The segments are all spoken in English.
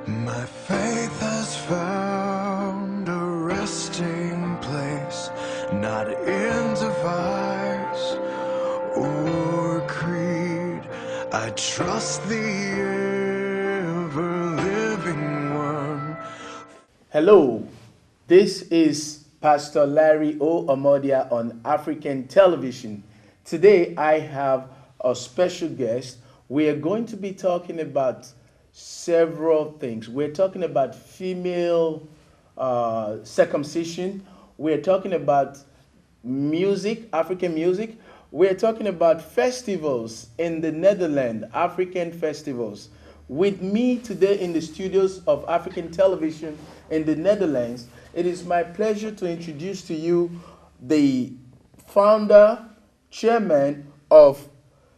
My faith has found a resting place, not in device or creed. I trust the ever-living one. Hello, this is Pastor Larry O. Amodia on African television. Today I have a special guest. We are going to be talking about several things. We're talking about female circumcision. We're talking about music, African music. We're talking about festivals in the Netherlands, African festivals. With me today in the studios of African television in the Netherlands, it is my pleasure to introduce to you the founder, chairman of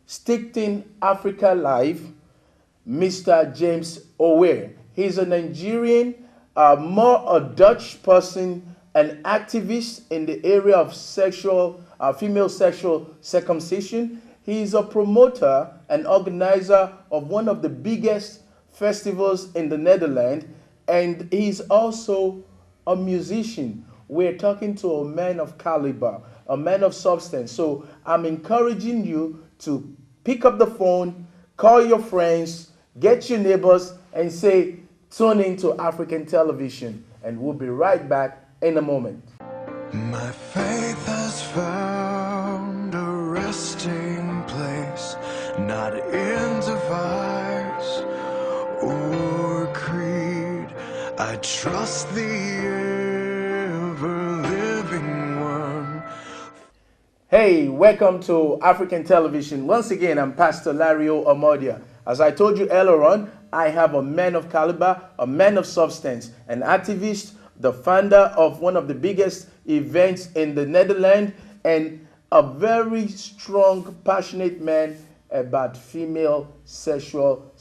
Stichting Africa Live, Mr. James Ower. He's a Nigerian, more a Dutch person, an activist in the area of female sexual circumcision. He is a promoter and organizer of one of the biggest festivals in the Netherlands, and he's also a musician. We're talking to a man of caliber, a man of substance. So I'm encouraging you to pick up the phone, call your friends, get your neighbors, and say, tune into African television. And we'll be right back in a moment. My faith has found a resting place, not in device or creed. I trust the ever-living one. Hey, welcome to African television. Once again, I'm Pastor Larry O. Amodia. As I told you earlier on, I have a man of caliber, a man of substance, an activist, the founder of one of the biggest events in the Netherlands, and a very strong, passionate man about female sexual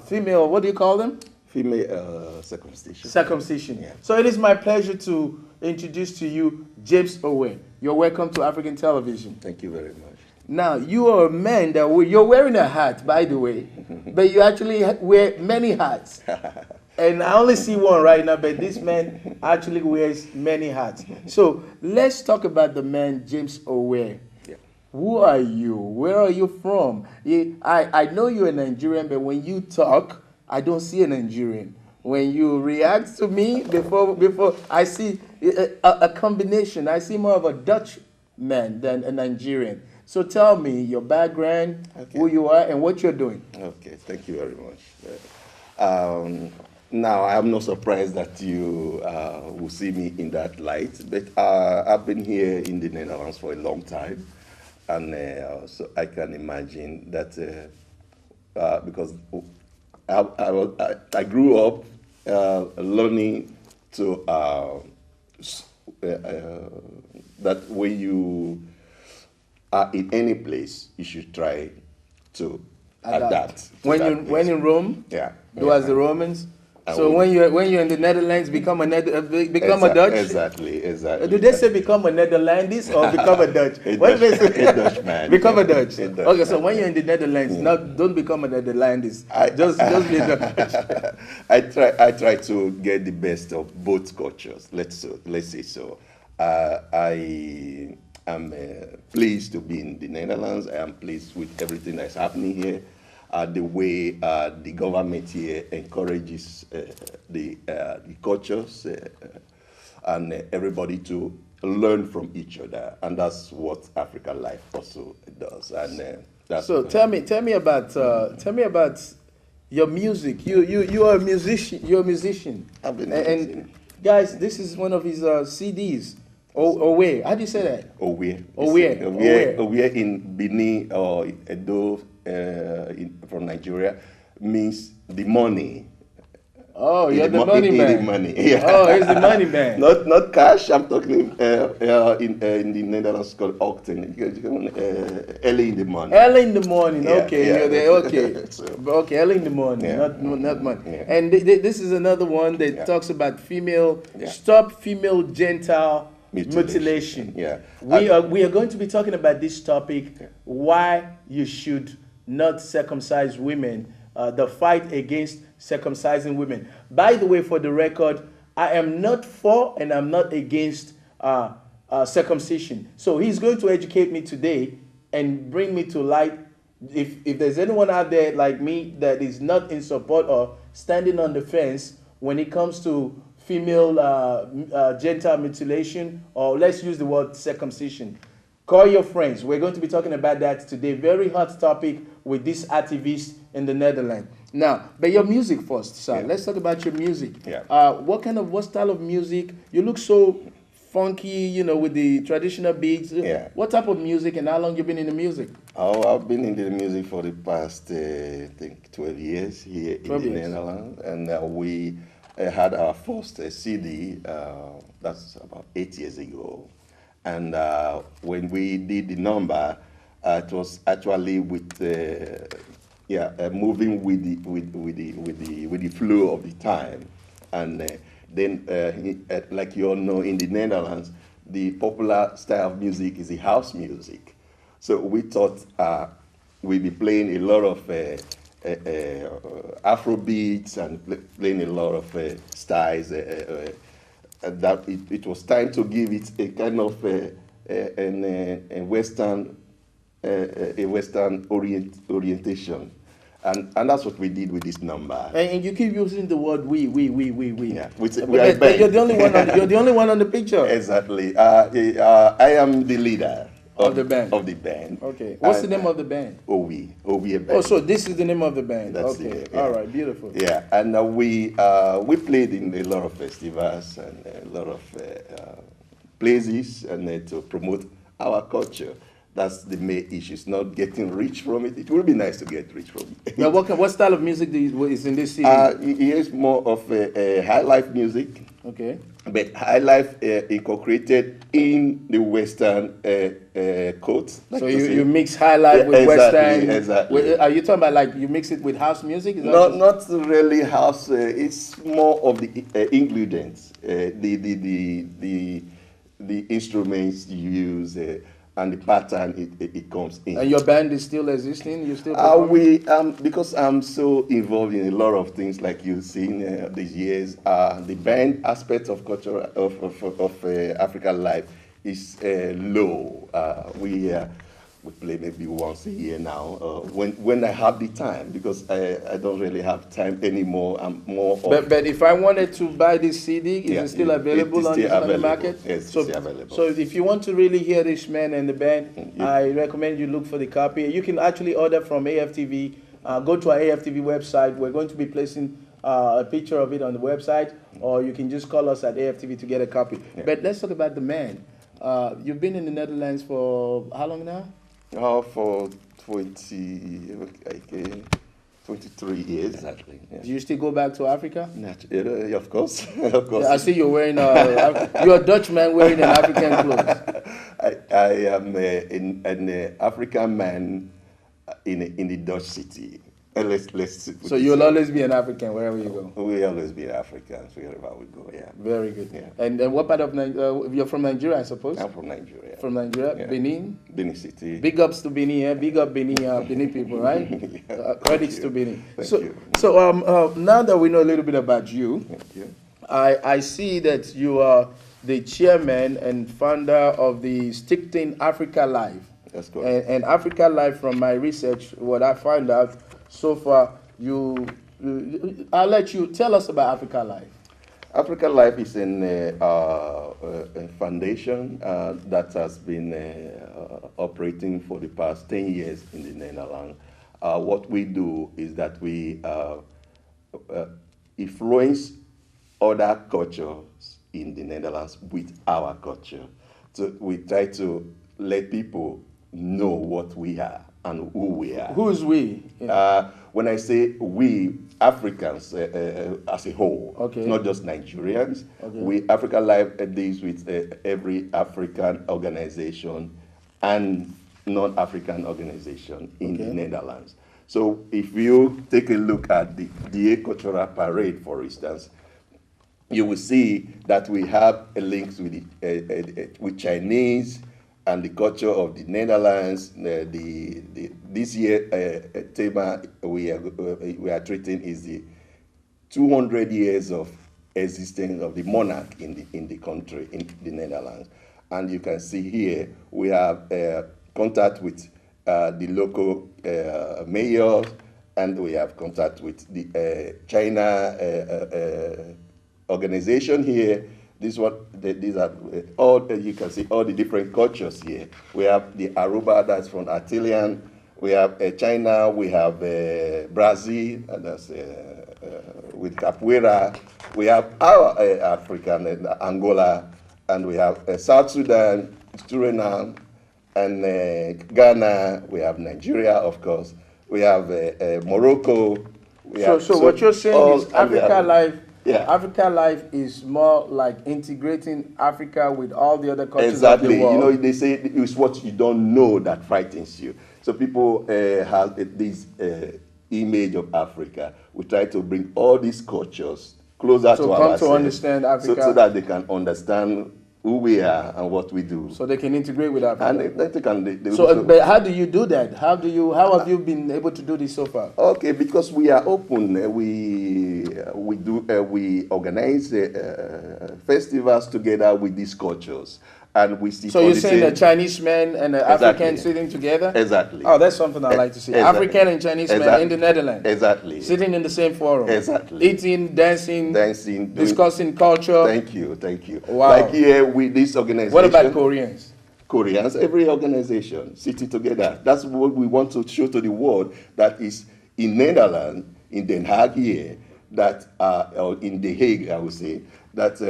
female, what do you call them? Female circumcision. Circumcision. Yeah. So it is my pleasure to introduce to you James Ower. You're welcome to African television. Thank you very much. Now, you are a man you're wearing a hat, by the way, but you actually wear many hats. And I only see one right now, but this man actually wears many hats. So let's talk about the man, James Ower. Yeah. Who are you? Where are you from? I know you're a Nigerian, but when you talk, I don't see a Nigerian. When you react to me, before I see a combination. I see more of a Dutch man than a Nigerian. So tell me your background, who you are, and what you're doing. Okay, thank you very much. Now, I'm not surprised that you will see me in that light, but I've been here in the Netherlands for a long time, and so I can imagine that because I grew up learning to that when you are in any place, you should try to adapt. When in Rome, yeah, do as the Romans. So when you're in the Netherlands, become a Dutch. Exactly. Do they say become a Netherlandese or become a Dutch? A Dutch man. Become a Dutch. A Dutch Okay, so man. when you're in the Netherlands, now don't become a Netherlandese. Just be a Dutch. I try to get the best of both cultures. Let's say so. I am pleased to be in the Netherlands. I am pleased with everything that's happening here. The way the government here encourages the cultures and everybody to learn from each other, and that's what Africa Life also does. And that's So tell me about your music. You are a musician. You're a musician. I've been and guys, this is one of his CDs. Ower. How do you say that? Ower in Benin or Edo from Nigeria means the money. Oh, you're the money man. The money. Yeah. Oh, he's the money man. Not cash. I'm talking in the Netherlands called Octen. Early in the morning. Early in the morning. Yeah, Okay, yeah. you're there. Okay, So, okay. Early in the morning, Yeah. not money. Yeah. And this is another one that Yeah. talks about female. Yeah. Stop female genital mutilation. Yeah. We are going to be talking about this topic. Why you should not circumcise women. The fight against circumcising women. By the way, for the record, I am not for and I'm not against circumcision. So he's going to educate me today and bring me to light. If there's anyone out there like me that is not in support or standing on the fence when it comes to female genital mutilation, or let's use the word circumcision, call your friends. We're going to be talking about that today. Very hot topic with this activist in the Netherlands. Now, but your music first, sir. Yeah. Let's talk about your music. Yeah. What style of music? You look so funky, you know, with the traditional beats. Yeah. What type of music and how long you been in the music? Oh, I've been in the music for the past, I think, 12 years here in 12 the years. Netherlands. And we had our first CD, that's about 8 years ago. And when we did the number, it was actually with moving with the flow of the time. And then, like you all know, in the Netherlands, the popular style of music is the house music. So we thought we'd be playing a lot of Afro beats and playing a lot of styles. And that it was time to give it a kind of a Western orientation. And that's what we did with this number. And you keep using the word we. Yeah, But you're the only one. You're the only one on the picture. Exactly. I am the leader Of the band. Of the band. Okay. What's the name of the band? Owie band. Oh, so this is the name of the band. That's Okay. it, yeah. All right. Beautiful. Yeah, and we played in a lot of festivals and a lot of places, and to promote our culture. That's the main issue. It's not getting rich from it. It would be nice to get rich from it. Now, what style of music is in this CD? It's more of a high life music. Okay. But high life incorporated in the Western code. So you mix high life with Western. Exactly. Are you talking about like you mix it with house music? Is that Not really house. It's more of the ingredients, the instruments you use, and the pattern it comes in. And your band is still existing? You still performing? Because I'm so involved in a lot of things, like you've seen these years, the band aspect of culture of African life is low. We play maybe once a year now, when I have the time, because I don't really have time anymore. I'm more of... But if I wanted to buy this CD, is it still available on the market? Yes, it's still available. So if you want to really hear this man and the band, I recommend you look for the copy. You can actually order from Aftv. Go to our Aftv website. We're going to be placing a picture of it on the website, or you can just call us at Aftv to get a copy. Yeah. But let's talk about the man. You've been in the Netherlands for how long now? For 23 years. Exactly. Yeah. Do you still go back to Africa? Of course, of course. I see you're wearing you're a Dutch man wearing an African clothes. I am an African man in the Dutch city. So you'll always be an African wherever you go. We always be Africans wherever we go. Yeah. Very good. Yeah. And what part of Nigeria? You're from Nigeria, I suppose. I'm from Nigeria. From Nigeria, Yeah. Benin. Benin City. Big ups to Benin. Yeah? Big up Benin, Benin people, right? Yeah. Credits to Benin. Thank So, you. so now that we know a little bit about you, Thank you. I see that you are the chairman and founder of the Stichting Africa Live. That's correct. And Africa Live, from my research, what I found out so far, I'll let you tell us about Africa Live. Africa Life is a foundation that has been operating for the past 10 years in the Netherlands. What we do is that we influence other cultures in the Netherlands with our culture. So we try to let people know what we are and who we are. Who's we? When I say we, Africans as a whole, Okay. not just Nigerians, Okay. we Africa Live deals with every African organization and non-African organization in the Netherlands. So if you take a look at the DA Cultural Parade, for instance, you will see that we have a links with with Chinese and the culture of the Netherlands. This year theme we are treating is the 200 years of existence of the monarch in the country, in the Netherlands. And you can see here, we have contact with the local mayors, and we have contact with the China organization here. These are all, you can see all the different cultures here. We have the Aruba, that's from Antillean. We have China, we have Brazil, and that's with Capoeira. We have our African, Angola, and we have South Sudan, Suriname, and Ghana. We have Nigeria, of course. We have Morocco. So what you're saying is Africa Live. Yeah. Africa Live is more like integrating Africa with all the other cultures Exactly. of the world. You know, they say it's what you don't know that frightens you. So people have this image of Africa. We try to bring all these cultures closer to ourselves. To understand Africa. So that they can understand who we are and what we do. So they can integrate with Africa. And they can. But how do you do that? How have you been able to do this so far? Okay, because we are open. We organize festivals together with these cultures. And we see. So you're saying a Chinese man and an African sitting together? Exactly. Oh, that's something I like to see. Exactly. African and Chinese man in the Netherlands. Exactly. Sitting in the same forum. Exactly. Eating, dancing, discussing culture. Thank you. Wow. Like here with this organization. What about Koreans? Koreans, every organization sitting together. That's what we want to show to the world, that is in Netherlands, in Den Haag here, that or in The Hague, I would say, that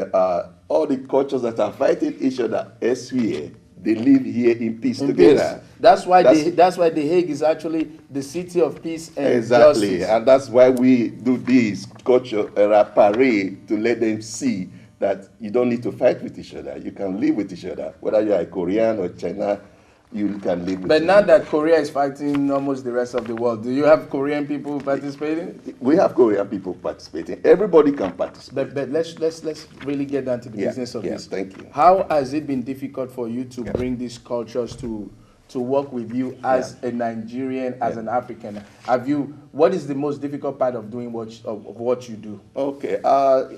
all the cultures that are fighting each other elsewhere, they live here in peace together. That's why The Hague is actually the city of peace and exactly, justice. and that's why we do this culture parade, to let them see that you don't need to fight with each other. You can live with each other, whether you are a Korean or China. You can live with. But now that Korea is fighting almost the rest of the world, do you have Korean people participating? We have Korean people participating. Everybody can participate. But let's really get down to the business of this. Thank you. How has it been difficult for you to bring these cultures to work with you as a Nigerian, as an African? What is the most difficult part of doing what you do? Okay,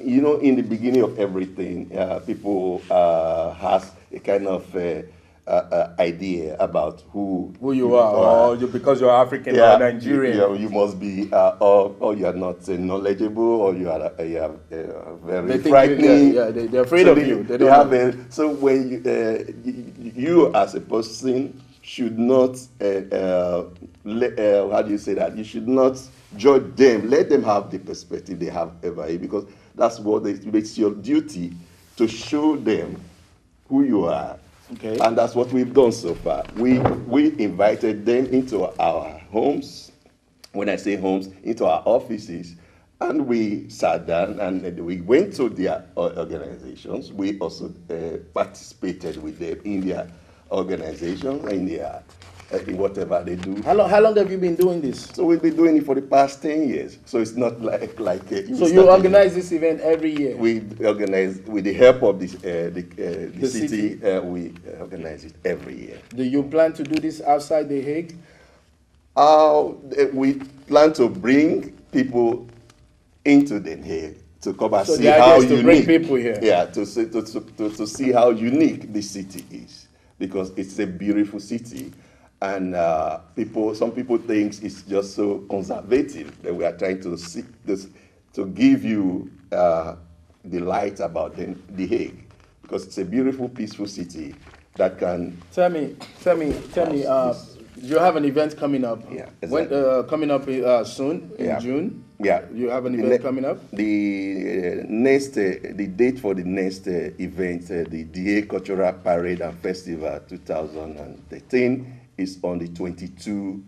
you know, in the beginning of everything, people has a kind of idea about who you are, or because you're African or Nigerian. You must be, or you are not knowledgeable, or you are very frightening. They're afraid of you. They don't so when you as a person should not, how do you say that? You should not judge them. Let them have the perspective they have ever, because that's what it's your duty to show them who you are. Okay. And that's what we've done so far. We invited them into our homes. When I say homes, into our offices. And we sat down and we went to their organizations. We also participated with them in their organizations, in whatever they do. How long have you been doing this? So we've been doing it for the past 10 years. So it's not like so you organize this event every year? We organize, with the help of the city, we organize it every year. Do you plan to do this outside The Hague? We plan to bring people into The Hague to come and see how unique. To bring people here. Yeah, to see how unique the city is, because it's a beautiful city. And some people think it's just so conservative that we are trying to see this, to give you the light about The Hague, because it's a beautiful, peaceful city that can. Tell me. You have an event coming up. Yeah, exactly. Coming up soon in June. Yeah. You have an event coming up. The date for the next event, the DA Cultural Parade and Festival 2013. Is on the 22nd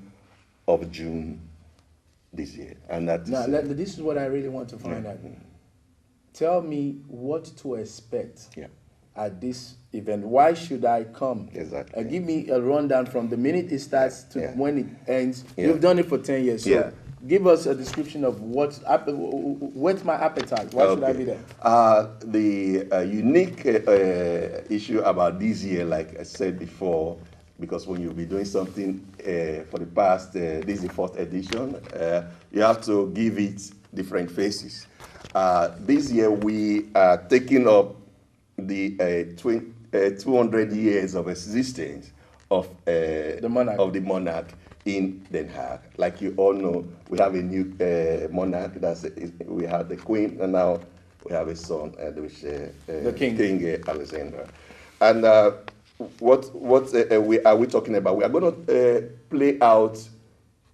of June this year. And this is what I really want to find out. Tell me what to expect at this event. Why should I come? Exactly. Give me a rundown from the minute it starts to when it ends. You've done it for 10 years. So give us a description of what's my appetite. Why should I be there? The unique issue about this year, like I said before, because when you'll be doing something for the past, this is the 4th edition, you have to give it different phases. This year we are taking up the 200 years of existence of the monarch in Den Haag. Like you all know, we have a new monarch. We have the Queen, and now we have a son, which the King, Alexander. And what are we talking about? We are going to play out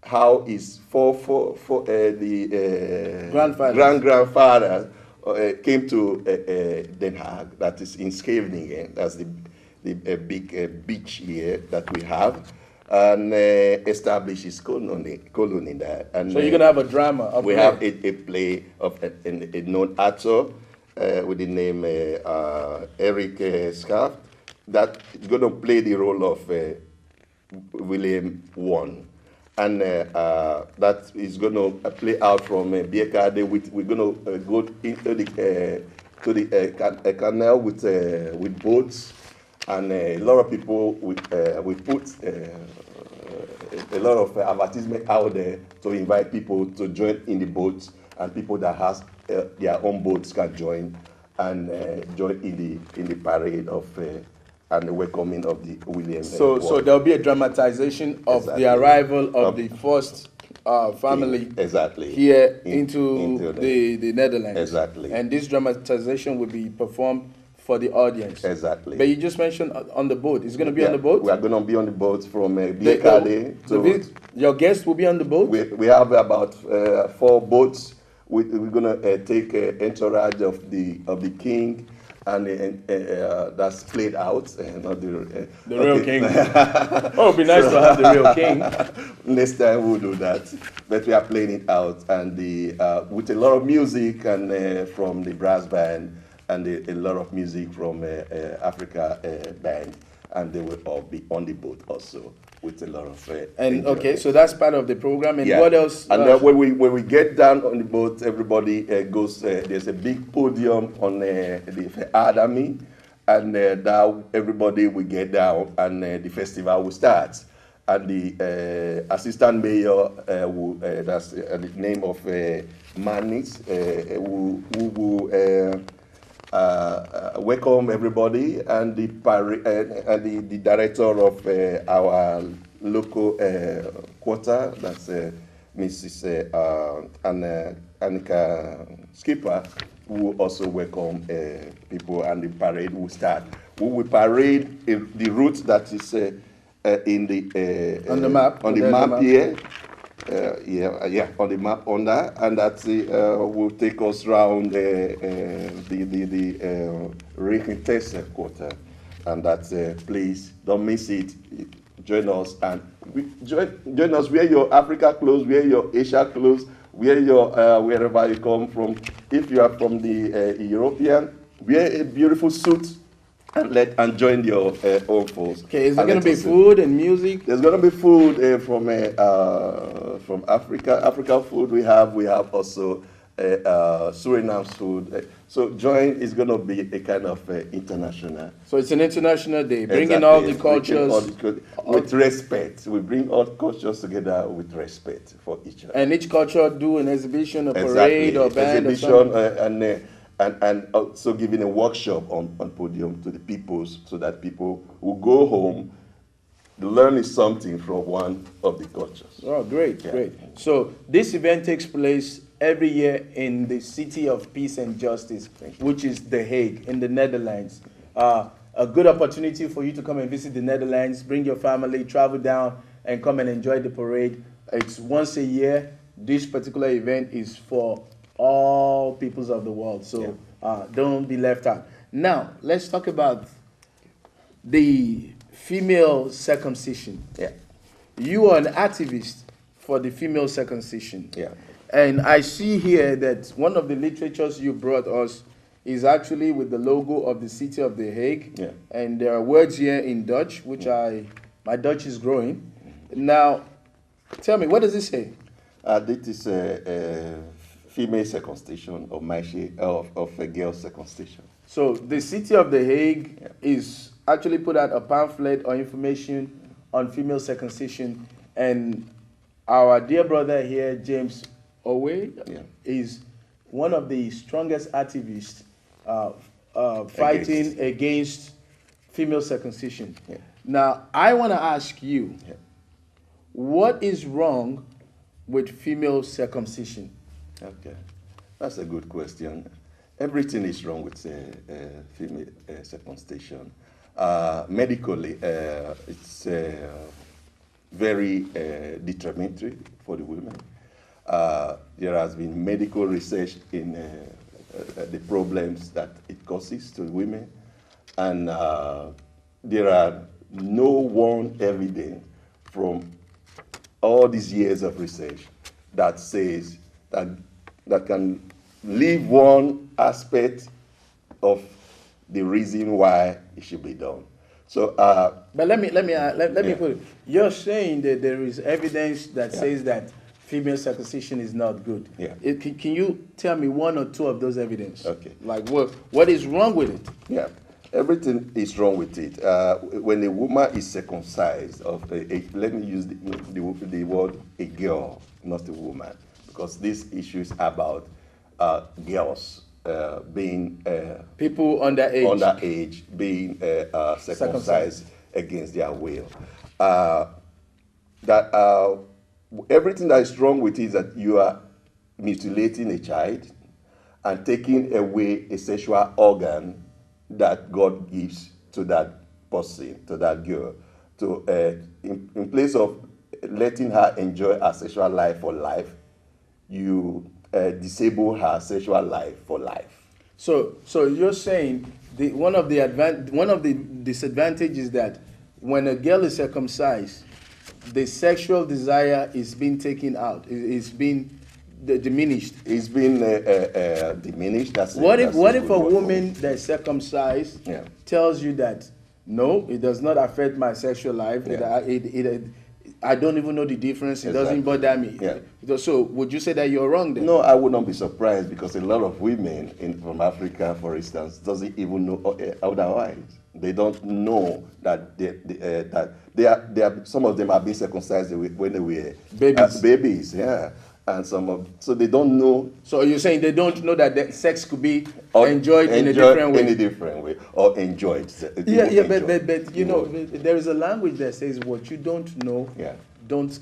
how his the grandfather came to Den Haag, that is in Scheveningen. That's the big beach here that we have, and established his colony there. And so you're gonna have a drama. We have a play of a known actor with the name Eric Schaaf that is going to play the role of William I. And that is going to play out from Biekade. We're going to go into the canal with boats, and a lot of people we put a lot of advertisement out there to invite people to join in the boats, and people that has their own boats can join and join in the parade of. And the welcoming of the William. So there'll be a dramatization of the arrival of the first family here into the Netherlands. Exactly. And this dramatization will be performed for the audience. Exactly. But you just mentioned on the boat. It's going to be on the boat? We are going to be on the boat from Biekade to... Your guests will be on the boat? We have about 4 boats. We're going to take entourage of the king, and that's played out, not the real king. Oh, it'd be nice to have the real king. Next time we'll do that, but we are playing it out, and with a lot of music and from the brass band, and a lot of music from Africa band, and they will all be on the boat also with a lot of. So that's part of the program. And what else? And when we get down on the boat, everybody goes. There's a big podium on the Adami, and now everybody will get down, and the festival will start. And the assistant mayor, that's the name of Manis, who will welcome everybody, and the director of our local quarter, that's Mrs. Annika Skipper, who will also welcome people, and the parade will start. We will parade the route that is in the on the map here. On the map on that, and that will take us around the Regentes quarter, and that please don't miss it. Join us, and join us. Wear your Africa clothes, wear your Asia clothes, wear your wherever you come from. If you are from the European, wear a beautiful suit. And join your own folks. Okay, is there going to be food and music? There's going to be food from Africa. African food we have. We have also Suriname's food. So join is going to be a kind of international. So it's an international day, bringing all the cultures with respect. We bring all cultures together with respect for each other. And each culture do an exhibition, a parade, or band, exhibition, and also giving a workshop on podium to the people, so that people will go home learning something from one of the cultures. Oh, great. So this event takes place every year in the City of Peace and Justice, which is The Hague in the Netherlands. A good opportunity for you to come and visit the Netherlands, bring your family, travel down, and come and enjoy the parade. It's once a year. This particular event is for all peoples of the world, so don't be left out. Now, let's talk about the female circumcision. Yeah. You are an activist for the female circumcision. Yeah. And I see here that one of the literatures you brought us is actually with the logo of the City of The Hague. Yeah. And there are words here in Dutch, which my Dutch is growing. Now, tell me, what does it say? This is a female circumcision of a girl circumcision. So the City of The Hague is actually put out a pamphlet or information on female circumcision, and our dear brother here, James Owe, is one of the strongest activists fighting against female circumcision. Yeah. Now, I want to ask you, Yeah. what is wrong with female circumcision? Okay, that's a good question. Everything is wrong with female circumcision. Medically, it's very detrimental for the women. There has been medical research in the problems that it causes to women, and there are no one evidence from all these years of research that says that can leave one aspect of the reason why it should be done. So, But let me put it. You're saying that there is evidence that says that female circumcision is not good. Yeah. Can you tell me one or two of those evidence? Okay. Like what is wrong with it? yeah, everything is wrong with it. When a woman is circumcised, let me use the word a girl, not a woman, because this issue is about girls being People underage being circumcised Circumcised. against their will. Everything that is wrong with it is that you are mutilating a child and taking away a sexual organ that God gives to that person, to that girl, in place of letting her enjoy her sexual life for life, you disable her sexual life for life. So you're saying one of the disadvantages is that when a girl is circumcised, the sexual desire is being taken out. It's being diminished. It's been diminished. What if a woman that's circumcised Yeah. tells you that no, it does not affect my sexual life. Yeah. I don't even know the difference. It doesn't Exactly. bother me. Yeah. So would you say that you're wrong then? No, I would not be surprised because a lot of women from Africa, for instance, doesn't even know otherwise. They don't know that some of them are being circumcised when they were babies, yeah, and so they don't know. So you're saying they don't know that sex could be enjoyed in a different way? In a different way, or enjoyed. But you know, there is a language that says what you don't know, don't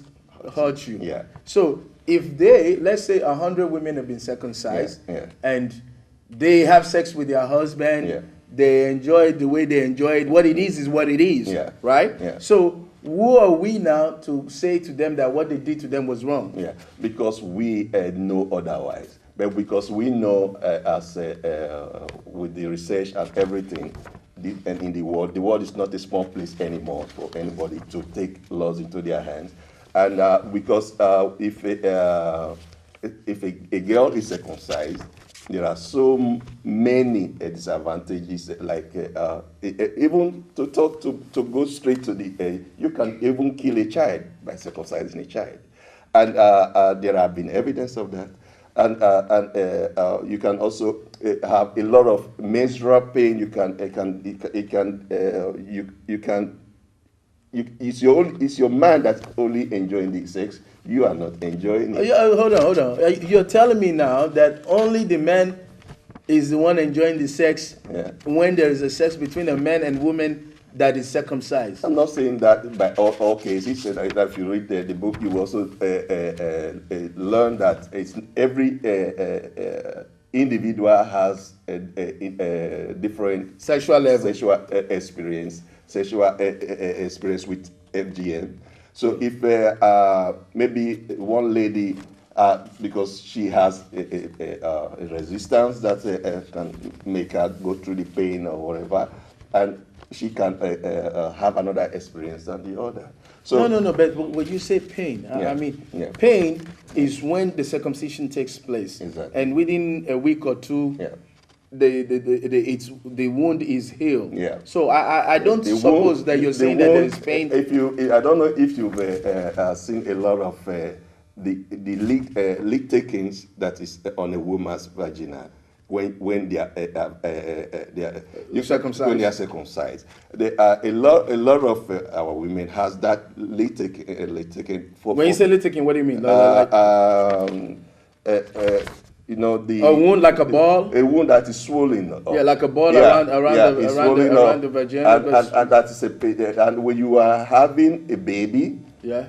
hurt you. Yeah. So if let's say 100 women have been circumcised, and they have sex with their husband, they enjoy it the way they enjoy it. What it is what it is, right? Yeah. So who are we now to say to them that what they did to them was wrong? Yeah, because we know otherwise. But because we know with the research and everything, and in the world is not a small place anymore for anybody to take laws into their hands. And because if a girl is circumcised, there are so many disadvantages. Like even to go straight to you can even kill a child by circumcising a child, and there have been evidence of that. And you can also have a lot of menstrual pain. It's your man that's only enjoying the sex. You are not enjoying it. Hold on. You're telling me now that only the man is the one enjoying the sex when there is a sex between a man and woman that is circumcised. I'm not saying that by all cases. That if you read the book, you also learn that it's every individual has a different sexual level, experience with FGM. So if maybe one lady, because she has a resistance that can make her go through the pain or whatever, and she can have another experience than the other. So no. But when you say pain, I mean pain is when the circumcision takes place, and within a week or two. The wound is healed. Yeah. So I don't suppose that you're saying that there is pain. I don't know if you've seen a lot of the leak takings that is on a woman's vagina when they are circumcised. When they are circumcised. There are a lot of our women has that leak taking. When you say leak taking, what do you mean? you know, the A wound like a ball? a wound that is swollen up. Yeah, like a ball Yeah, around it's swollen around up. the vagina. And that is and when you are having a baby, Yeah,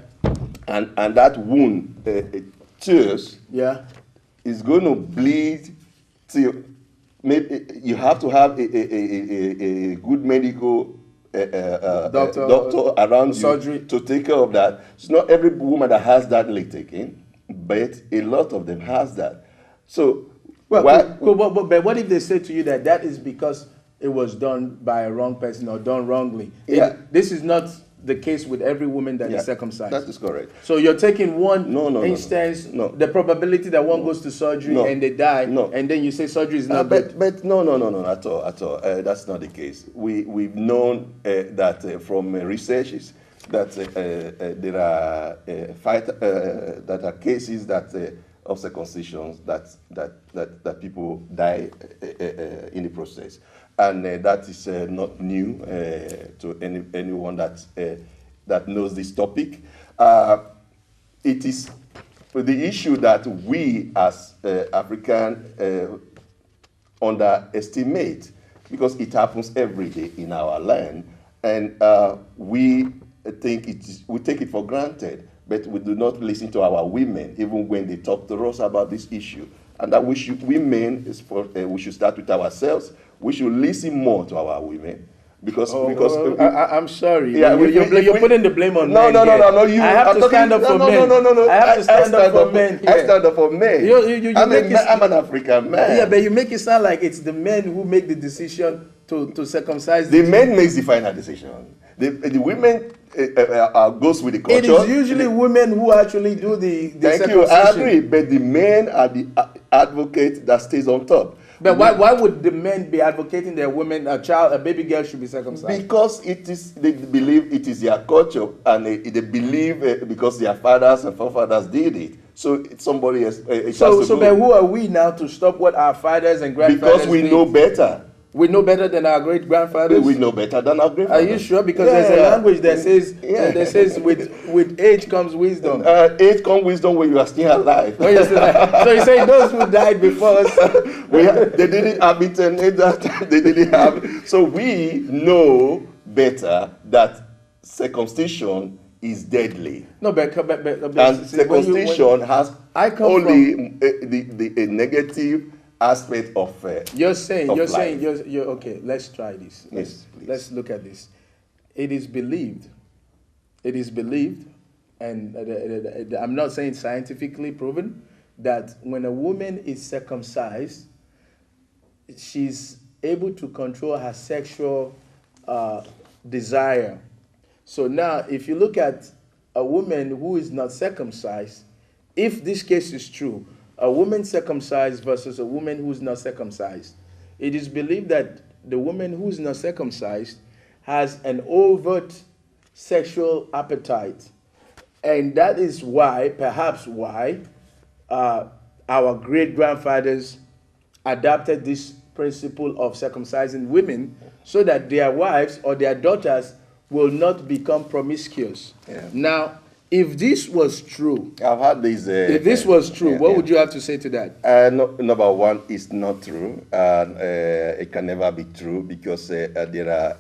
and that wound tears, yeah. is going to bleed till maybe you have to have a good medical doctor around surgery. you to take care of that. It's not every woman that has that leg taken, but a lot of them has that. So Well, why? but what if they say to you that that is because it was done by a wrong person or done wrongly? Yeah. This is not the case with every woman that is circumcised. That is correct. So you're taking one No, instance, no. the probability that one goes to surgery No. and they die, No. and then you say surgery is not good. But no, at all. That's not the case. We've known that from researches that there are that are cases that of circumcisions that people die in the process, and that is not new to anyone that knows this topic. It is the issue that we as African underestimate, because it happens every day in our land, and we take it for granted, but we do not listen to our women even when they talk to us about this issue. And that we should start with ourselves. We should listen more to our women. I'm sorry. Yeah, you're putting the blame on no, men. No. I have to stand up for men. No. I have to stand up for men. I stand up for men. I'm an African man. Yeah, but you make it sound like it's the men who make the decision to circumcise. The men makes the final decision. The women goes with the culture. It is usually women who actually do the Thank you. I agree, but the men are the advocate that stays on top. But why would the men be advocating their women, a baby girl should be circumcised? Because they believe it is their culture, and they believe because their fathers and forefathers did it. So it's somebody else. But who are we now to stop what our fathers and grandfathers Because we did? know better. We know better than our great grandfathers. We know better than our grandfathers. Are you sure? Because there's a language that says with age comes wisdom. Age comes wisdom when you are still alive. So you say those who died before us, they didn't have internet. They didn't have. So we know better that circumcision is deadly. No, but and circumcision has only a negative aspect of you're saying life. Okay, let's try this. Yes, let's look at this. It is believed, and I'm not saying scientifically proven, that when a woman is circumcised, she's able to control her sexual desire. So now, if you look at a woman who is not circumcised, if this case is true, a woman circumcised versus a woman who's not circumcised, it is believed that the woman who's not circumcised has an overt sexual appetite. And that is why, perhaps why, our great-grandfathers adopted this principle of circumcising women so that their wives or their daughters will not become promiscuous. Yeah. Now, if this was true, I've had these. if this was true, what would you have to say to that? Number one, it's not true, and it can never be true, because there are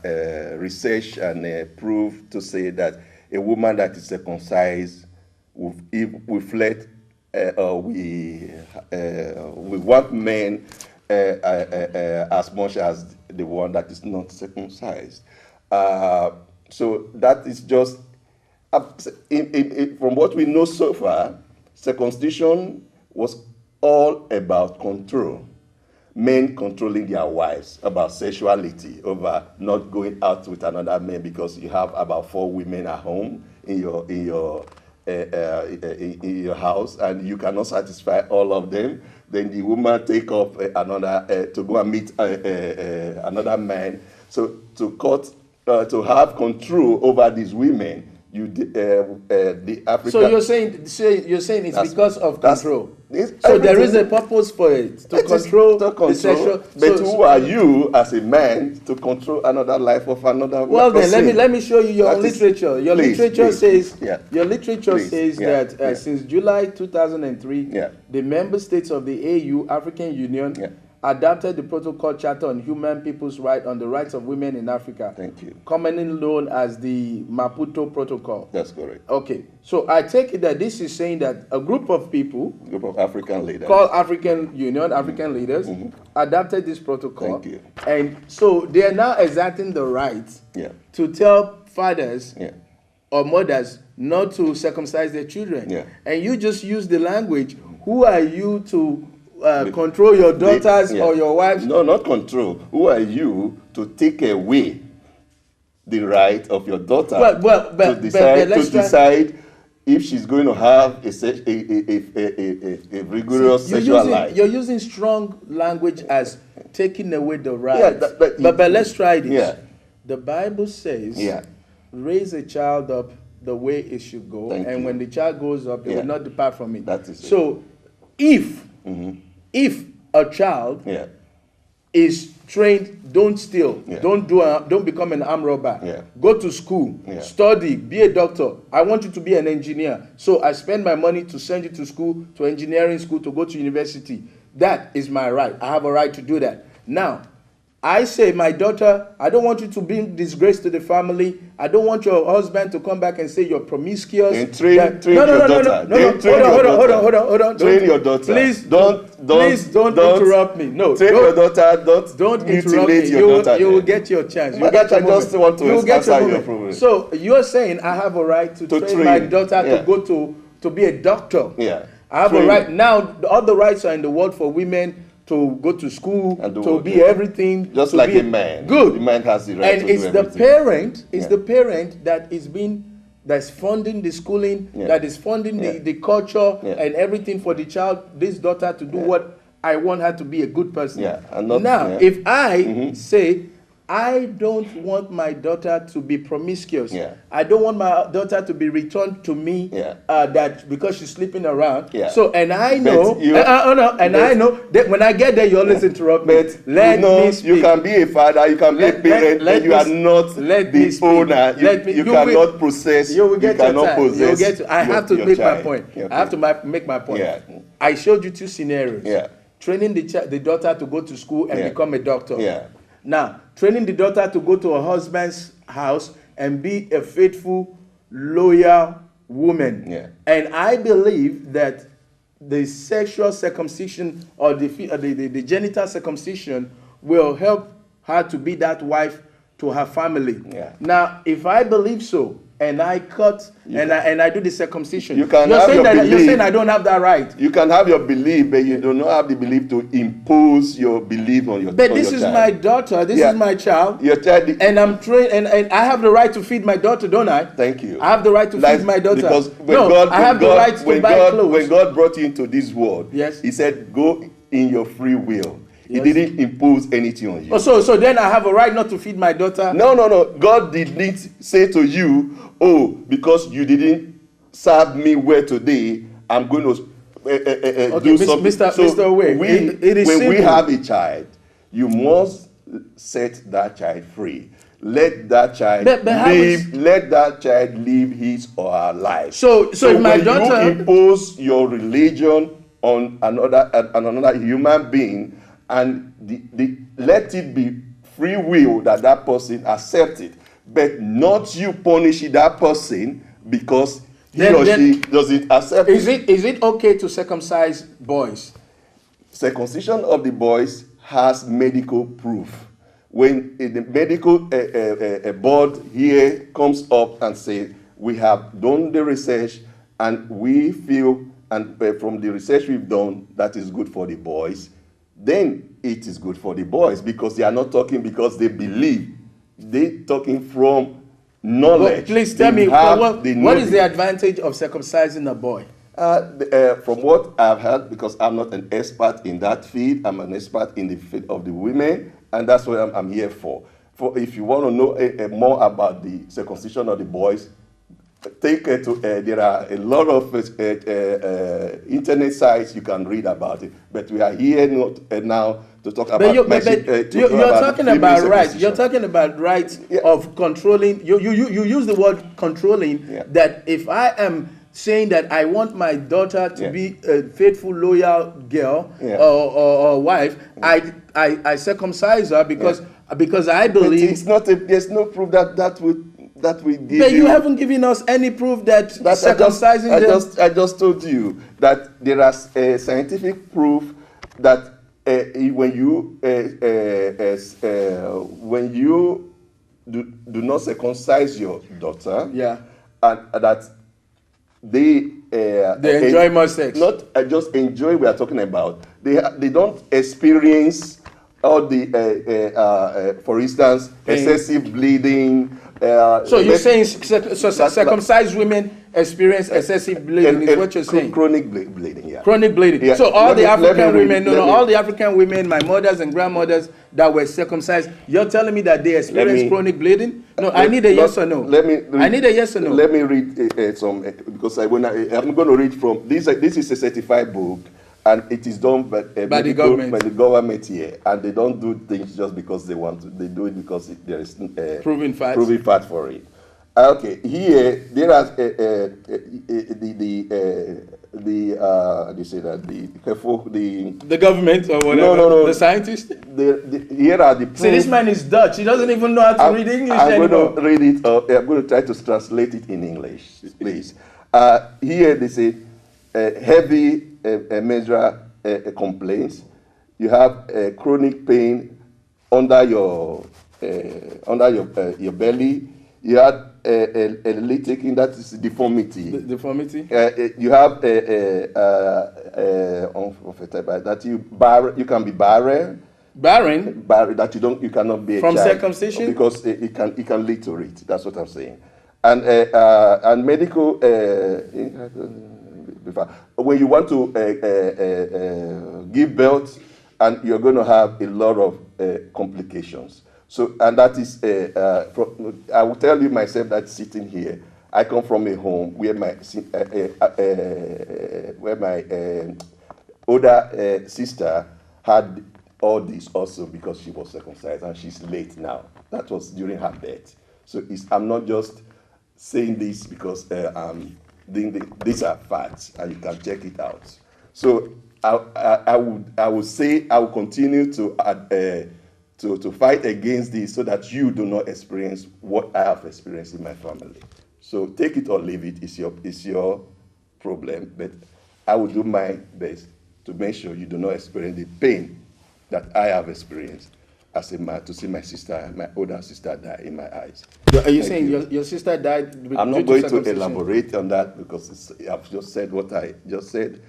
research and proof to say that a woman that is circumcised will reflect we want men as much as the one that is not circumcised. So that is just. From what we know so far, circumcision was all about control. Men controlling their wives, about sexuality, over not going out with another man because you have about 4 women at home in your house, and you cannot satisfy all of them. Then the woman take up another to go and meet another man. So to have control over these women the African. So you're saying it's because of control. So Everything. there is a purpose for it to control the sexual. But who are you as a man to control another life of another? Well, person? then let me show you your That is- literature. Your please, literature please, says please, yeah. your literature Please, says yeah, that yeah. since July 2003, Yeah. the member states of the AU, African Union, Yeah. adopted the Protocol Charter on Human People's Rights on the Rights of Women in Africa. Thank you. Commonly known as the Maputo Protocol. That's correct. Okay, so I take it that this is saying that a group of people Group of African leaders. called African Union, African leaders, adopted this protocol. Thank you. And so they are now exacting the right Yeah. to tell fathers Yeah. or mothers not to circumcise their children. Yeah. And you just use the language, who are you to control your daughters Yeah. or your wives? No, not control. Who are you to take away the right of your daughter But to let's try- decide if she's going to have a rigorous sexual life? You're using strong language as taking away the right. Yeah, but let's try this. Yeah. The Bible says, Yeah. raise a child up the way it should go, Thank and you. when the child grows up, it Yeah. will not depart from it. That is it. So, if a child Yeah. is trained, don't steal, Yeah. don't become an armed robber, Yeah. go to school, Yeah. study, be a doctor. I want you to be an engineer, so I spend my money to send you to school, to engineering school, to go to university. That is my right. I have a right to do that. Now, I say, my daughter, I don't want you to bring disgrace to the family. I don't want your husband to come back and say you're promiscuous. And train your daughter. Hold on. Train your daughter. Please don't interrupt me. No, train your daughter. don't interrupt mutilate me. your daughter. You will get your chance. You But get your I just moment. want to You will get answer your moment. problem. So you're saying I have a right to train my daughter Yeah. to go to be a doctor. Yeah. I have a Train. right now. All the rights are in the world for women to go to school, And do to what, be yeah. everything, Just to like be a man. Good. The man has the right And to it's do the everything. parent. It's Yeah. the parent that's funding the schooling, Yeah. that is funding Yeah. the culture Yeah. and everything for the child, this daughter, to do Yeah. what I want her to be a good person. Yeah, and not- now, yeah. if I say I don't want my daughter to be promiscuous, Yeah. I don't want my daughter to be returned to me, Yeah. that because she's sleeping around. Yeah. So, and I know, I know that when I get there, you always interrupt me. But Let me speak. you can be a father, you can be a parent, let but you me are s- not let me the speak. owner. You cannot process. You will get your cannot time. You will possess. get to, I have to your make my child. point. Okay. I have to make my point. Yeah. I showed you two scenarios. Yeah. Training the daughter to go to school and Yeah. become a doctor. Yeah. Now, training the daughter to go to her husband's house and be a faithful, loyal woman. Yeah. And I believe that the sexual circumcision or the genital circumcision will help her to be that wife to her family. Yeah. Now, if I believe so, and I cut and I do the circumcision, You can you're have saying your that you're belief. saying I don't have that right. You can have your belief, but you do not have the belief to impose your belief on your But on this your is child. my daughter. This Yeah. is my child. Your child. And I'm trained, and I have the right to feed my daughter, don't I? Thank you. I have the right to feed my daughter. Because when no, God, I have the right to buy clothes. When God brought you into this world, Yes. He said, "Go in your free will." Yes. He didn't impose anything on you. Oh, so then I have a right not to feed my daughter. No. God didn't say to you, "Oh, because you didn't serve me well today, I'm going to do something." Mr. Owe, it is when we simple. have a child, you must set that child free. Let that child But how live. Let that child live his or her life. So if my when daughter- you impose your religion on another human being, and let it be free will that person accept it, but not you punishing that person because he or she doesn't accept it. Is it okay to circumcise boys? Circumcision of the boys has medical proof. When the medical board here comes up and says, we have done the research and we feel, and from the research we've done, that is good for the boys, then it is good for the boys, because they are not talking because they believe. They're talking from knowledge. Well, please tell me, what is the advantage of circumcising a boy? From what I've heard, because I'm not an expert in that field, I'm an expert in the field of the women, and that's what I'm here for. If you want to know more about the circumcision of the boys, there are a lot of internet sites you can read about it, but we are here not now to talk about. You're talking about rights. You're talking about rights of controlling. You use the word controlling. Yeah. That if I am saying that I want my daughter to be a faithful, loyal girl or wife, I circumcise her because I believe. But it's not. There's no proof that we give. But you haven't given us any proof that circumcising them. I just told you that there is scientific proof that when you do not circumcise your daughter, and that they enjoy more sex. Not just enjoy. We are talking about they don't experience all the for instance excessive bleeding. So you're saying circumcised women experience excessive bleeding? Is what you're saying? Chronic bleeding, yeah. Chronic bleeding. Yeah. So all the African women, all the African women, my mothers and grandmothers that were circumcised, you're telling me that they experience chronic bleeding? No, I need a yes or no. I need a yes or no. Let me read some because I'm going to read from this. This is a certified book. And it is done by the government here, and they don't do things just because they want to. They do it because there is proven fact for it. Okay, here there are the government or whatever. No. The scientists. Here are the proofs. See, this man is Dutch. He doesn't even know how to read English anymore. I'm going to read it. I'm going to try to translate it in English, please. Here they say heavy menstrual complaints. You have chronic pain under your belly. You have a taking, that is deformity. Deformity. You have that you can be barren. Barren. That you cannot be a from child circumcision because it can lead to it. That's what I'm saying. And medical. When you want to give birth, and you're going to have a lot of complications. So, and that is, I will tell you myself that sitting here, I come from a home where my older sister had all this also because she was circumcised, and she's late now. That was during her birth. So I'm not just saying this because these are facts, and you can check it out. So I would say I will continue to fight against this so that you do not experience what I have experienced in my family. So take it or leave it. It's your problem, but I will do my best to make sure you do not experience the pain that I have experienced as a man, to see my sister, my older sister, die in my eyes. Are you saying your sister died? I'm not going to elaborate on that because I've just said what I just said.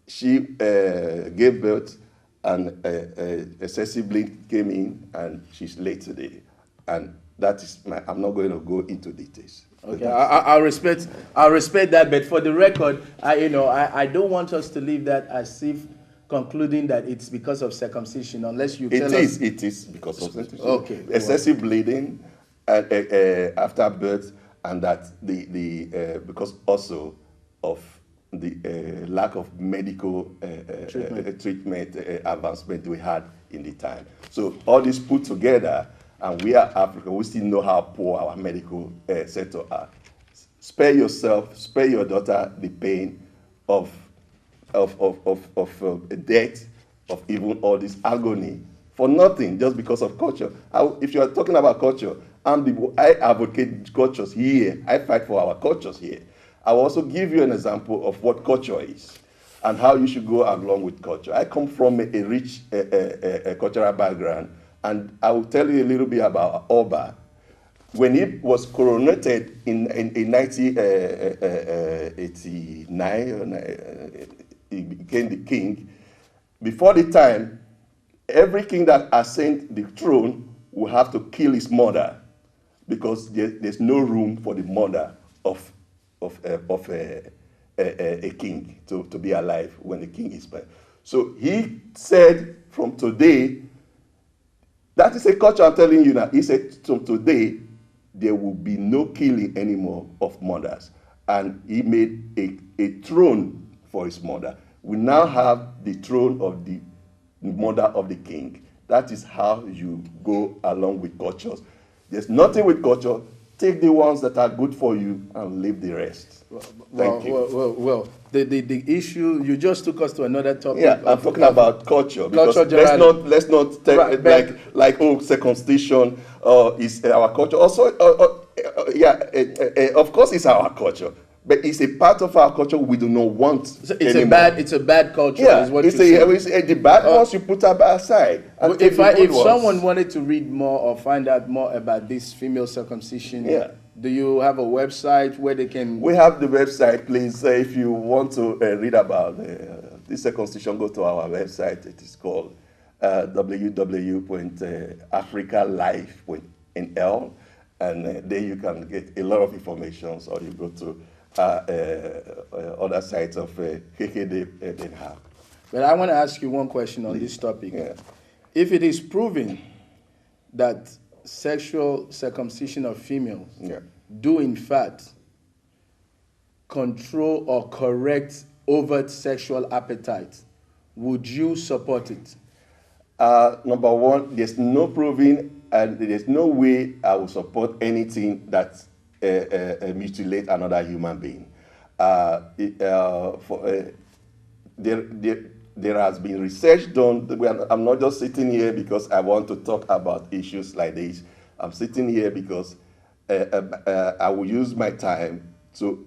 She gave birth, and excessive bleed came in, and she's late today. And that is I'm not going to go into details. Okay, I'll respect that, but for the record, I don't want us to leave that as if concluding that it's because of circumcision, unless you tell us. It is because of circumcision. Okay. Excessive bleeding after birth, and that because also of the lack of medical treatment advancement we had in the time. So all this put together, and we are African, we still know how poor our medical sector are. Spare yourself, spare your daughter the pain of death, of even all this agony for nothing, just because of culture. If you are talking about culture, I advocate cultures here. I fight for our cultures here. I will also give you an example of what culture is and how you should go along with culture. I come from a rich cultural background, and I will tell you a little bit about Oba. When he was coronated in 1989, he became the king. Before the time, every king that ascended the throne will have to kill his mother, because there's no room for the mother of a king to be alive when the king is born. So he said, from today, that is a culture I'm telling you now. He said, from today, there will be no killing anymore of mothers. And he made a throne for his mother. We now have the throne of the mother of the king. That is how you go along with cultures. There's nothing with culture. Take the ones that are good for you and leave the rest. Thank you. Well, the issue, you just took us to another topic. Yeah, I'm talking about culture, because let's not take Right, it like circumcision is our culture. Also, of course, it's our culture, but it's a part of our culture we do not want anymore. It's a bad culture. Yeah, is what it's the bad ones you put aside. And if someone wanted to read more or find out more about this female circumcision, yeah. Do you have a website where they can? We have the website, please. If you want to read about this circumcision, go to our website. It is called www.africalife.nl, and there you can get a lot of information. Or you go to other sites of KKD Den Haag. But I want to ask you one question on this topic. Yeah. If it is proven that sexual circumcision of females do in fact control or correct overt sexual appetite, would you support it? Number one, there's no proving, and there's no way I will support anything that mutilate another human being. There has been research done. I'm not just sitting here because I want to talk about issues like this. I'm sitting here because I will use my time to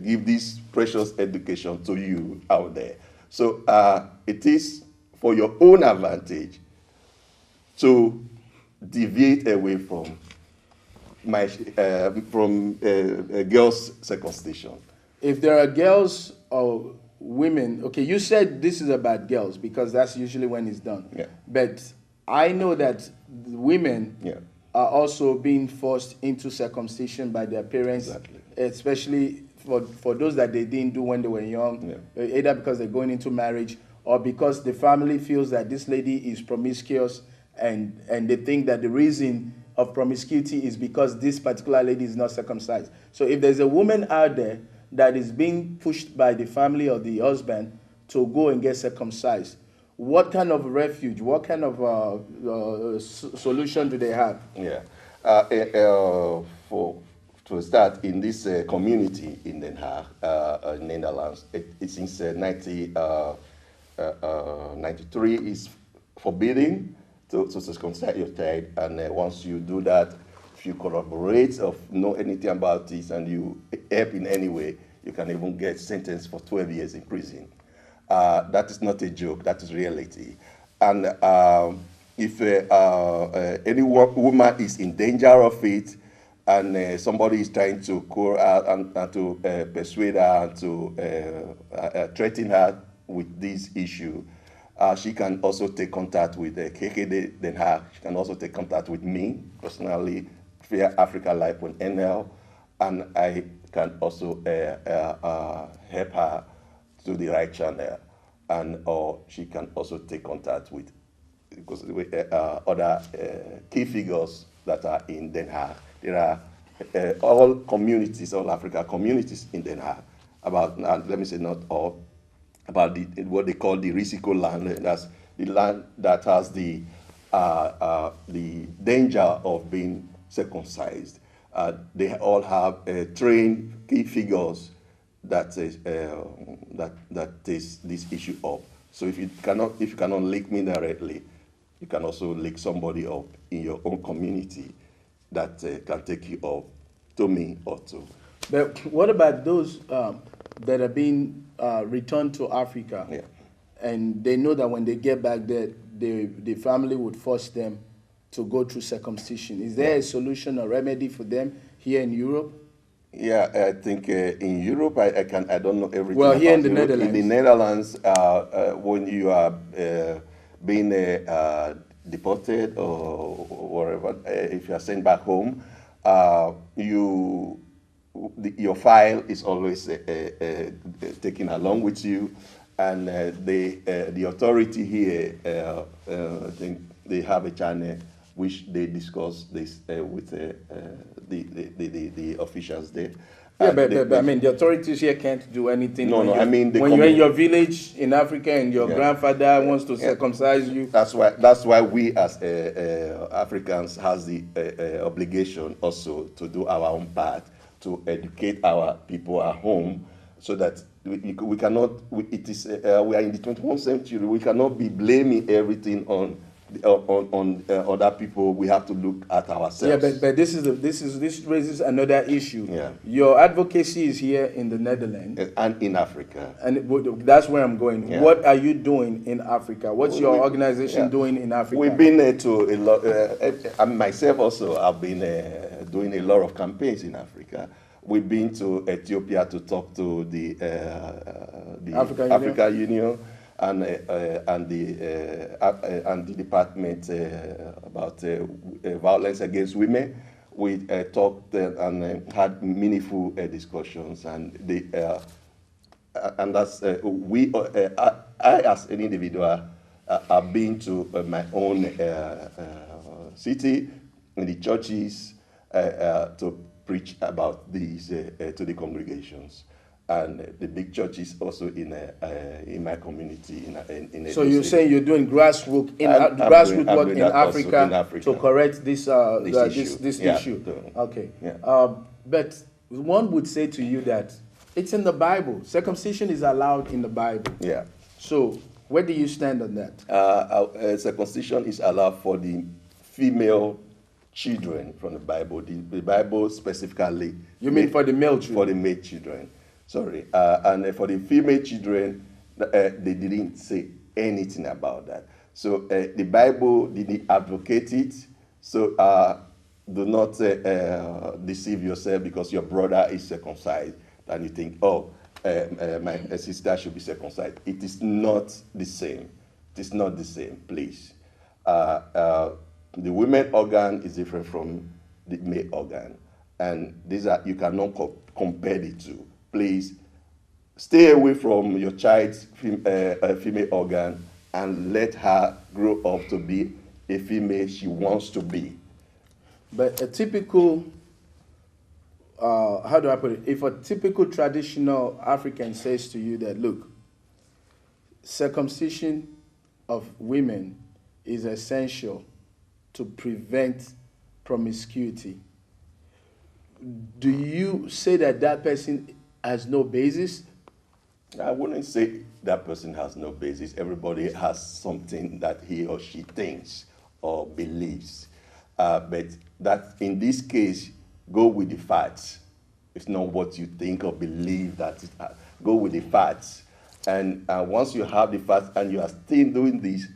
give this precious education to you out there. So it is for your own advantage to deviate away from girls' circumcision. If there are girls or women, okay, you said this is about girls because that's usually when it's done. Yeah. But I know that women are also being forced into circumcision by their parents, especially for those that they didn't do when they were young, either because they're going into marriage or because the family feels that this lady is promiscuous and they think that the reason of promiscuity is because this particular lady is not circumcised. So if there's a woman out there that is being pushed by the family or the husband to go and get circumcised, what kind of refuge, what kind of solution do they have? Yeah. To start, in this community in Den Haag, Netherlands, it since 1993 is forbidding to circumcise your child, and once you do that, if you corroborate or know anything about this and you help in any way, you can even get sentenced for 12 years in prison. That is not a joke, that is reality. And if any woman is in danger of it, and somebody is trying to call her and to persuade her and to threaten her with this issue, she can also take contact with KKD Den Haag. She can also take contact with me personally, via Africalife.nl, and I can also help her to the right channel, and or she can also take contact with other key figures that are in Den Haag. There are all communities, all Africa communities in Den Haag. About, let me say not all, about what they call the Risiko land. That's the land that has the danger of being circumcised. They all have trained key figures that takes this issue up. So if you cannot link me directly, you can also link somebody up in your own community that can take you up to me or to. But what about those that are being returned to Africa, and they know that when they get back there, the family would force them to go through circumcision? Is there a solution or remedy for them here in Europe? Yeah, I think in Europe, I don't know everything. Well, here in the Europe. Netherlands. In the Netherlands, when you are being deported or whatever, if you are sent back home, your file is always taken along with you, and the authority here, I think they have a channel which they discussed this with the officials there. Yeah, And but I mean, the authorities here can't do anything. No, when no, I mean, when you're in your village in Africa and your grandfather wants to circumcise you. That's why we as Africans has the obligation also to do our own part to educate our people at home, so that we cannot. We are in the 21st century. We cannot be blaming everything on other people. We have to look at ourselves. Yeah, but this raises another issue. Yeah. Your advocacy is here in the Netherlands And in Africa. and that's where I'm going. Yeah. What are you doing in Africa? What's your organization doing in Africa? We've been to a lot. Myself also, I've been doing a lot of campaigns in Africa. We've been to Ethiopia to talk to the African Union and the department about violence against women. We talked and had meaningful discussions, and that's I as an individual have been to my own city in the churches to preach about these to the congregations, and the big churches also in my community. So you're saying you're doing grassroots work in Africa to correct this issue. Okay. Yeah. But one would say to you that it's in the Bible. Circumcision is allowed in the Bible. Yeah. So where do you stand on that? Circumcision is allowed for the female children from the Bible. The Bible specifically. You mean for the male children? For the male children. Sorry. And for the female children, they didn't say anything about that. So the Bible didn't advocate it. So do not deceive yourself because your brother is circumcised and you think, oh, my sister should be circumcised. It is not the same. It is not the same, please. The women organ is different from the male organ. And you cannot compare the two. Please stay away from your child's female organ and let her grow up to be a female she wants to be. But a typical, how do I put it? If a typical traditional African says to you that, look, circumcision of women is essential to prevent promiscuity, do you say that person has no basis? I wouldn't say that person has no basis. Everybody has something that he or she thinks or believes. But that in this case, go with the facts. It's not what you think or believe. Go with the facts. And once you have the facts and you are still doing this,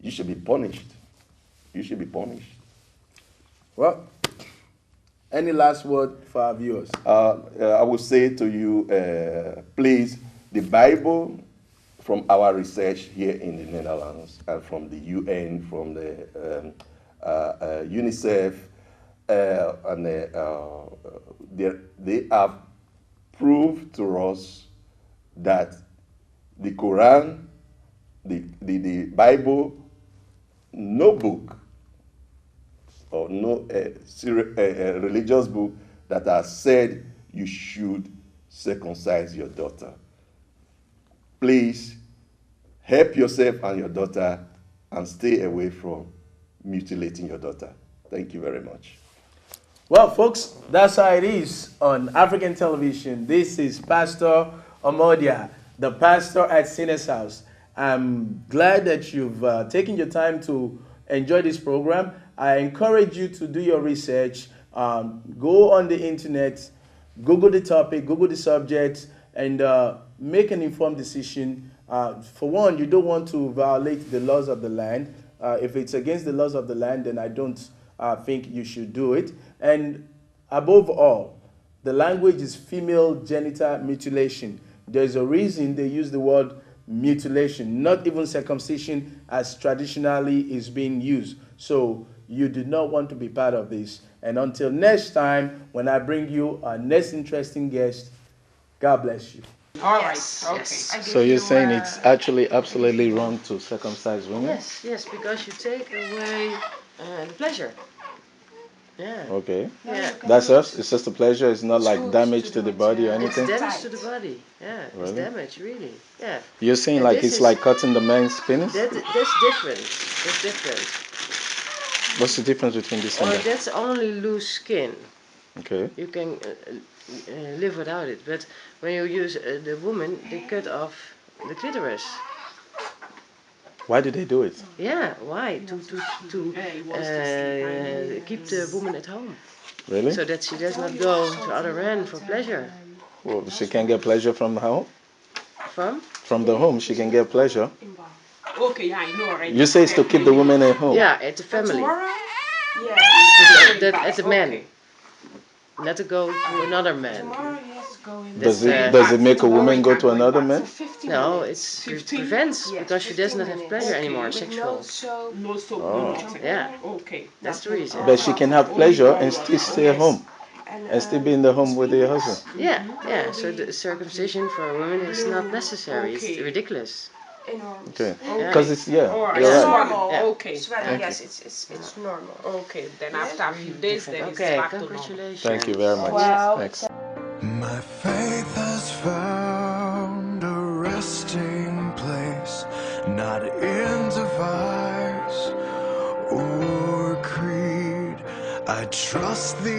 you should be punished. You should be punished. Well, any last word for our viewers? I would say to you, please, the Bible, from our research here in the Netherlands, and from the UN, from the UNICEF, and they have proved to us that the Quran, the Bible, no book or no religious book that has said you should circumcise your daughter. Please help yourself and your daughter and stay away from mutilating your daughter. Thank you very much. Well, folks, that's how it is on African television. This is Pastor Omodia, the pastor at Sinner's House. I'm glad that you've taken your time to enjoy this program. I encourage you to do your research. Go on the internet, Google the topic, Google the subject, and make an informed decision. For one, you don't want to violate the laws of the land. If it's against the laws of the land, then I don't think you should do it. And above all, the language is female genital mutilation. There's a reason they use the word mutilation, not even circumcision as traditionally is being used. So you do not want to be part of this. And until next time, when I bring you our next interesting guest, God bless you. All right. Okay. So you're saying it's actually absolutely wrong to circumcise women? Yes, because you take away the pleasure. Yeah. Okay. Yeah. That's us. It's just a pleasure. It's not like damage to the body or It's anything. damage to the body. Yeah. It's Really? damage, really. Yeah. You're saying And like this it's is- like cutting the man's penis? That's different. That's different. What's the difference between this and Or that? that's only loose skin. Okay. You can live without it. But when you use the woman, they cut off the clitoris. Why do they do it? Yeah, why? To keep the woman at home. Really? So that she does not go to other men for pleasure. Well, she can get pleasure from home? From? From the home, she can get pleasure. Okay, yeah, I know already. You say it's to keep the woman at home? Yeah, at the family. Yeah. At the man. Not to go to another man. Tomorrow he has to go in. Does it make a woman go to another man? No, it prevents because she does not have pleasure anymore, sexual. No soap, no nothing. Yeah, Okay. that's the reason. But she can have pleasure and still stay at home. And still be in the home with her husband. Yeah, yeah. So the circumcision for a woman is not necessary. It's ridiculous. Okay. Yeah. Because it's, yeah, Alright, you're it's right. normal. Yeah. Okay. Yes, it's normal. Okay, then after a few days, then it's Okay, back to normal. congratulations. Thank you very much. Wow. Thanks. My faith has found a resting place, not in device or creed. I trust the